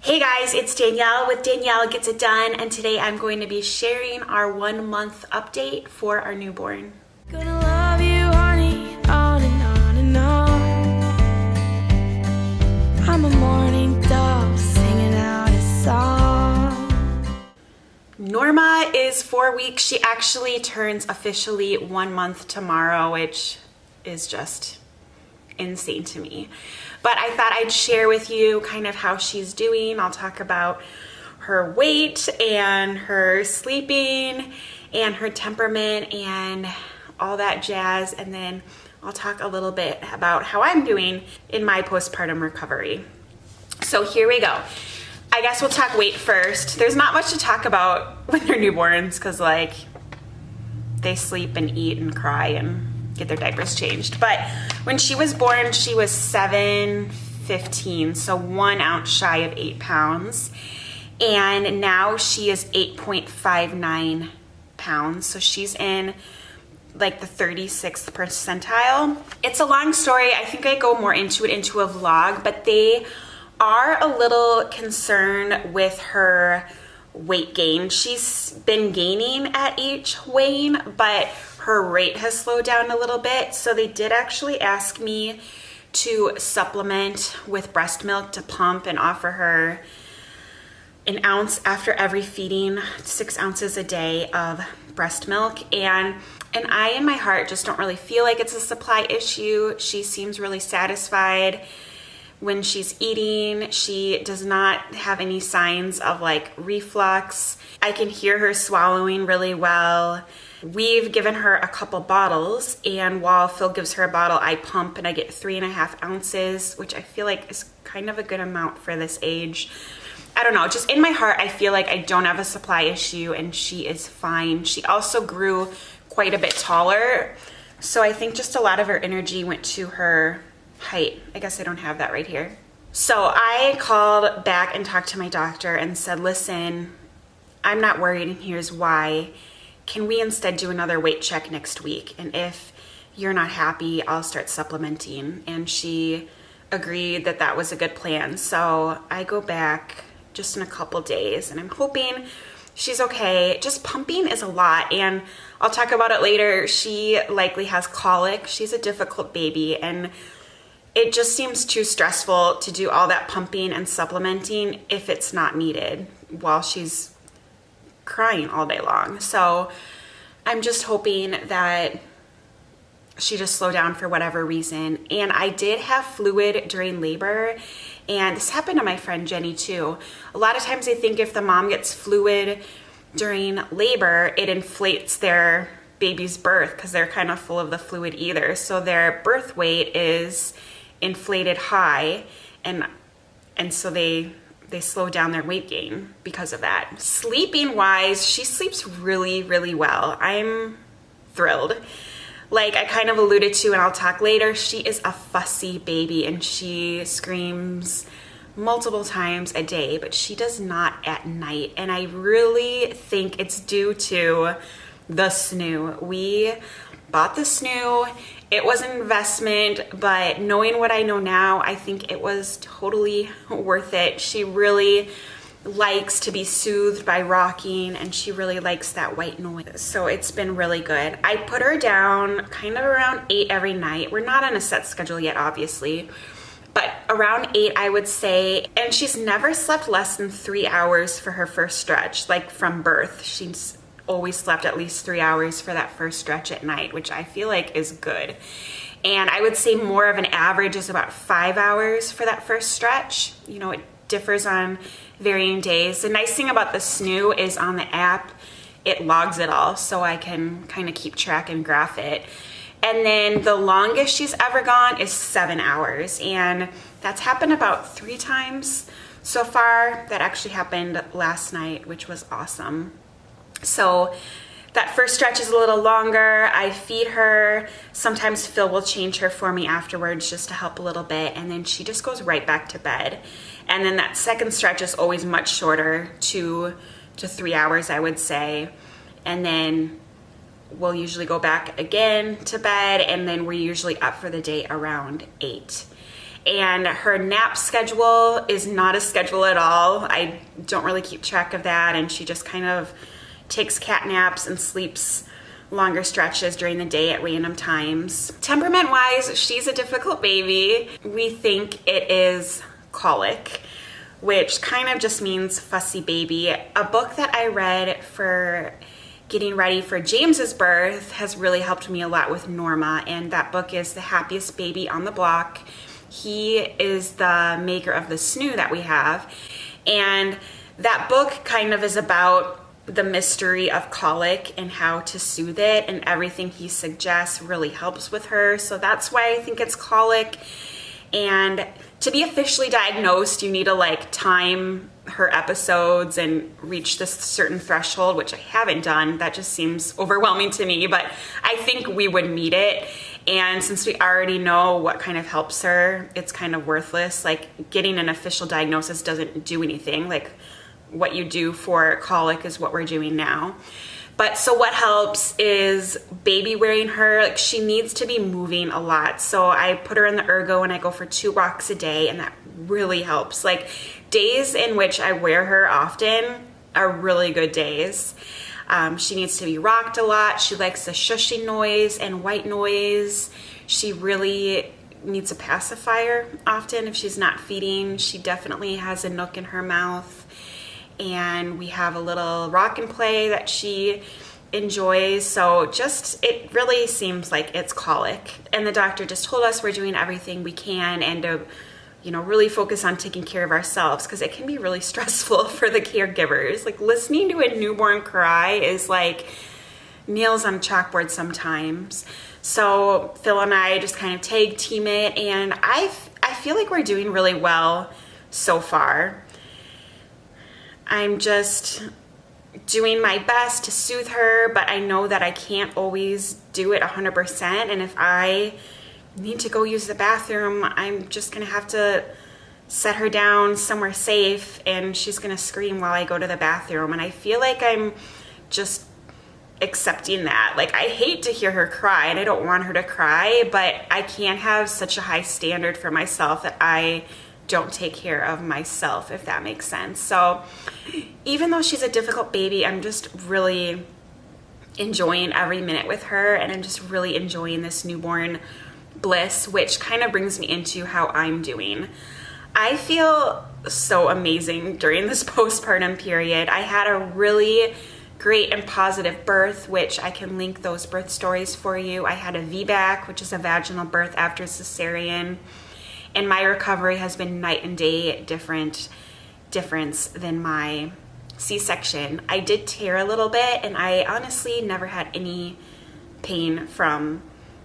Hey guys, it's Danielle with Danielle Gets It Done, and today I'm going to be sharing our 1 month update for our newborn. Gonna love you, honey, on and on and on. I'm a morning dove singing out a song. Norma is 4 weeks. She actually turns officially 1 month tomorrow, which is just insane to me. But I thought I'd share with you kind of how she's doing. I'll talk about her weight and her sleeping and her temperament and all that jazz. And then I'll talk a little bit about how I'm doing in my postpartum recovery. So here we go. I guess we'll talk weight first. There's not much to talk about with their newborns because like they sleep and eat and cry and get their diapers changed. But when she was born, she was 7'15", so 1 ounce shy of 8 pounds. And now she is 8.59 pounds. So she's in like the 36th percentile. It's a long story. I think I go more into it into a vlog, but they are a little concerned with her weight gain. She's been gaining at each weighing, but her rate has slowed down a little bit. So they did actually ask me to supplement with breast milk to pump and offer her 1 ounce after every feeding, 6 ounces a day of breast milk. And I, in my heart, just don't really feel like it's a supply issue. She seems really satisfied when she's eating. She does not have any signs of like reflux. I can hear her swallowing really well. We've given her a couple bottles, and while Phil gives her a bottle, I pump and I get 3.5 ounces, which I feel like is kind of a good amount for this age. I don't know, just in my heart, I feel like I don't have a supply issue and she is fine. She also grew quite a bit taller, so I think just a lot of her energy went to her height. I guess I don't have that right here. So I called back and talked to my doctor and said, listen, I'm not worried and here's why. Can we instead do another weight check next week? And if you're not happy, I'll start supplementing. And she agreed that that was a good plan. So I go back just in a couple days and I'm hoping she's okay. Just pumping is a lot, and I'll talk about it later. She likely has colic. She's a difficult baby, and it just seems too stressful to do all that pumping and supplementing if it's not needed while she's crying all day long. So I'm just hoping that she just slow down for whatever reason. And I did have fluid during labor, and this happened to my friend Jenny too. A lot of times I think if the mom gets fluid during labor, it inflates their baby's birth because they're kind of full of the fluid either. So their birth weight is inflated high, and so they slow down their weight gain because of that. Sleeping wise, she sleeps really, really well. I'm thrilled. Like I kind of alluded to, and I'll talk later, she is a fussy baby and she screams multiple times a day, but she does not at night. And I really think it's due to the snoo. We bought the snoo. It was an investment, but knowing what I know now, I think it was totally worth it. She really likes to be soothed by rocking, and she really likes that white noise. So it's been really good. I put her down kind of around 8 every night. We're not on a set schedule yet, obviously, but around 8, I would say. And she's never slept less than 3 hours for her first stretch, like from birth. She's always slept at least 3 hours for that first stretch at night, which I feel like is good. And I would say more of an average is about 5 hours for that first stretch. You know, it differs on varying days. The nice thing about the snoo is on the app, it logs it all, so I can kind of keep track and graph it. And then the longest she's ever gone is 7 hours, and that's happened about 3 times so far. That actually happened last night, which was awesome. So that first stretch is a little longer. I feed her. Sometimes Phil will change her for me afterwards just to help a little bit, and then she just goes right back to bed. And then that second stretch is always much shorter, 2 to 3 hours, I would say. And then we'll usually go back again to bed, and then we're usually up for the day around 8. And her nap schedule is not a schedule at all. I don't really keep track of that, and she just kind of takes cat naps and sleeps longer stretches during the day at random times. Temperament-wise, she's a difficult baby. We think it is colic, which kind of just means fussy baby. A book that I read for getting ready for James's birth has really helped me a lot with Norma, and that book is The Happiest Baby on the Block. He is the maker of the snoo that we have, and that book kind of is about the mystery of colic and how to soothe it, and everything he suggests really helps with her. So that's why I think it's colic. And to be officially diagnosed, you need to like time her episodes and reach this certain threshold, which I haven't done. That just seems overwhelming to me, but I think we would meet it. And since we already know what kind of helps her, it's kind of worthless. Like getting an official diagnosis doesn't do anything. Like what you do for colic is what we're doing now. But so what helps is baby wearing her. Like she needs to be moving a lot. So I put her in the ergo and I go for 2 walks a day, and that really helps. Like days in which I wear her often are really good days. She needs to be rocked a lot. She likes the shushing noise and white noise. She really needs a pacifier often if she's not feeding. She definitely has a nook in her mouth. And we have a little rock and play that she enjoys. So just, it really seems like it's colic. And the doctor just told us we're doing everything we can and to, you know, really focus on taking care of ourselves, because it can be really stressful for the caregivers. Like listening to a newborn cry is like nails on a chalkboard sometimes. So Phil and I just kind of tag team it, and I feel like we're doing really well so far. I'm just doing my best to soothe her, but I know that I can't always do it 100%. And if I need to go use the bathroom, I'm just gonna have to set her down somewhere safe, and she's gonna scream while I go to the bathroom. And I feel like I'm just accepting that. Like I hate to hear her cry, and I don't want her to cry, but I can't have such a high standard for myself that I don't take care of myself, if that makes sense. So even though she's a difficult baby, I'm just really enjoying every minute with her, and I'm just really enjoying this newborn bliss, which kind of brings me into how I'm doing. I feel so amazing during this postpartum period. I had a really great and positive birth, which I can link those birth stories for you. I had a VBAC, which is a vaginal birth after cesarean. And my recovery has been night and day difference than my C-section. I did tear a little bit, and I honestly never had any pain from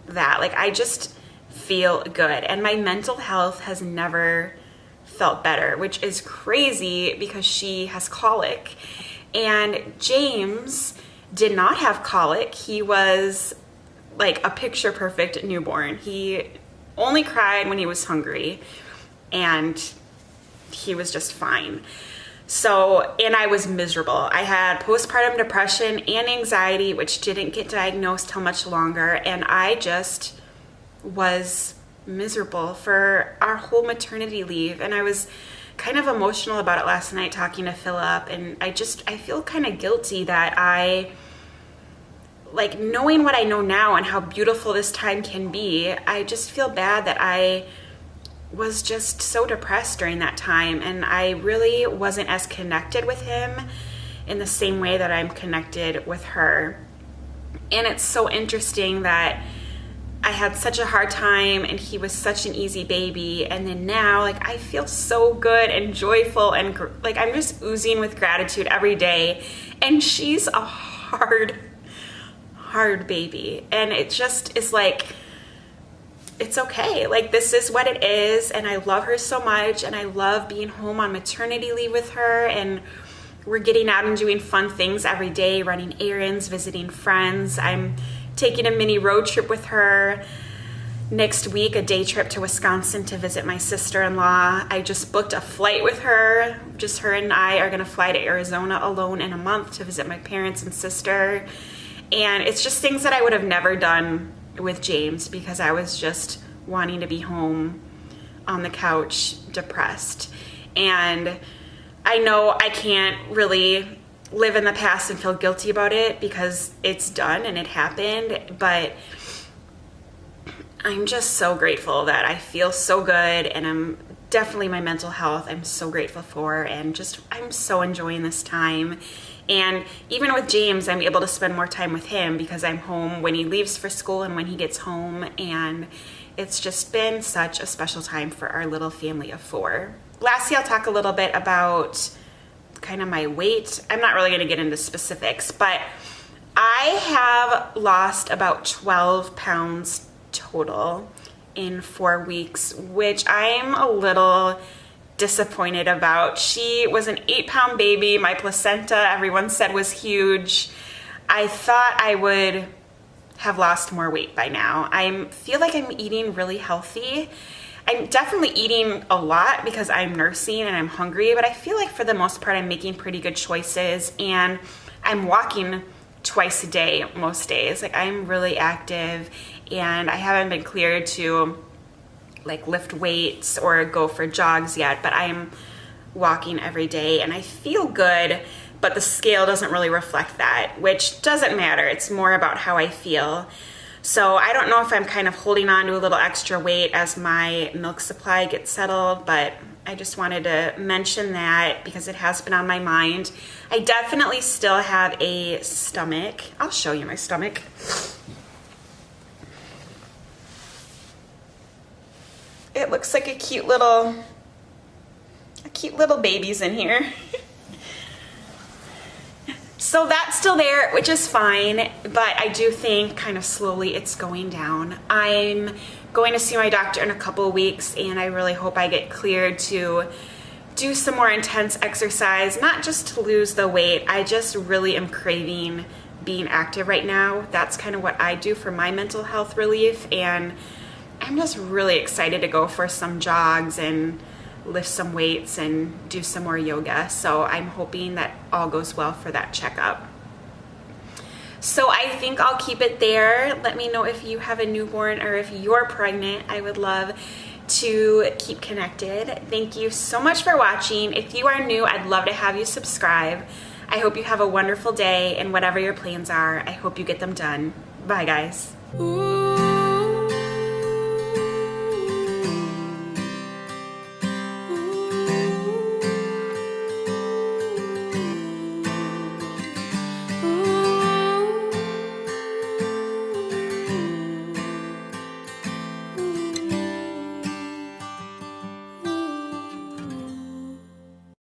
that. Like I just feel good, and my mental health has never felt better, which is crazy because she has colic. And James did not have colic. He was like a picture perfect newborn. He only cried when he was hungry, and he was just fine. So, and I was miserable. I had postpartum depression and anxiety, which didn't get diagnosed till much longer, and I just was miserable for our whole maternity leave. And I was kind of emotional about it last night talking to Philip, and I feel kind of guilty that I, like, knowing what I know now and how beautiful this time can be, I just feel bad that I was just so depressed during that time, and I really wasn't as connected with him in the same way that I'm connected with her. And it's so interesting that I had such a hard time and he was such an easy baby, and then now like I feel so good and joyful, and like I'm just oozing with gratitude every day. And she's a hard baby, and it just is like, it's okay. Like this is what it is, and I love her so much, and I love being home on maternity leave with her, and we're getting out and doing fun things every day, running errands, visiting friends. I'm taking a mini road trip with her next week, a day trip to Wisconsin to visit my sister-in-law. I just booked a flight with her. Just her and I are gonna fly to Arizona alone in a month to visit my parents and sister. And it's just things that I would have never done with James because I was just wanting to be home on the couch depressed. And I know I can't really live in the past and feel guilty about it because it's done and it happened, but I'm just so grateful that I feel so good, and I'm definitely my mental health I'm so grateful for, and just I'm so enjoying this time. And even with James, I'm able to spend more time with him because I'm home when he leaves for school and when he gets home, and it's just been such a special time for our little family of 4. Lastly, I'll talk a little bit about kind of my weight. I'm not really going to get into specifics, but I have lost about 12 pounds total in 4 weeks, which I'm a little disappointed about. She was an 8-pound baby. My placenta, everyone said, was huge. I thought I would have lost more weight by now. I feel like I'm eating really healthy. I'm definitely eating a lot because I'm nursing and I'm hungry, but I feel like for the most part I'm making pretty good choices, and I'm walking twice a day most days. Like, I'm really active, and I haven't been cleared to like lift weights or go for jogs yet, but I'm walking every day and I feel good, but the scale doesn't really reflect that, which doesn't matter. It's more about how I feel. So I don't know if I'm kind of holding on to a little extra weight as my milk supply gets settled, but I just wanted to mention that because it has been on my mind. I definitely still have a stomach. I'll show you my stomach. It looks like a cute little baby's in here. So that's still there, which is fine, but I do think kind of slowly it's going down. I'm going to see my doctor in a couple of weeks, and I really hope I get cleared to do some more intense exercise, not just to lose the weight. I just really am craving being active right now. That's kind of what I do for my mental health relief, and I'm just really excited to go for some jogs and lift some weights and do some more yoga. So I'm hoping that all goes well for that checkup. So I think I'll keep it there. Let me know if you have a newborn or if you're pregnant. I would love to keep connected. Thank you so much for watching. If you are new, I'd love to have you subscribe. I hope you have a wonderful day, and whatever your plans are, I hope you get them done. Bye, guys. Ooh.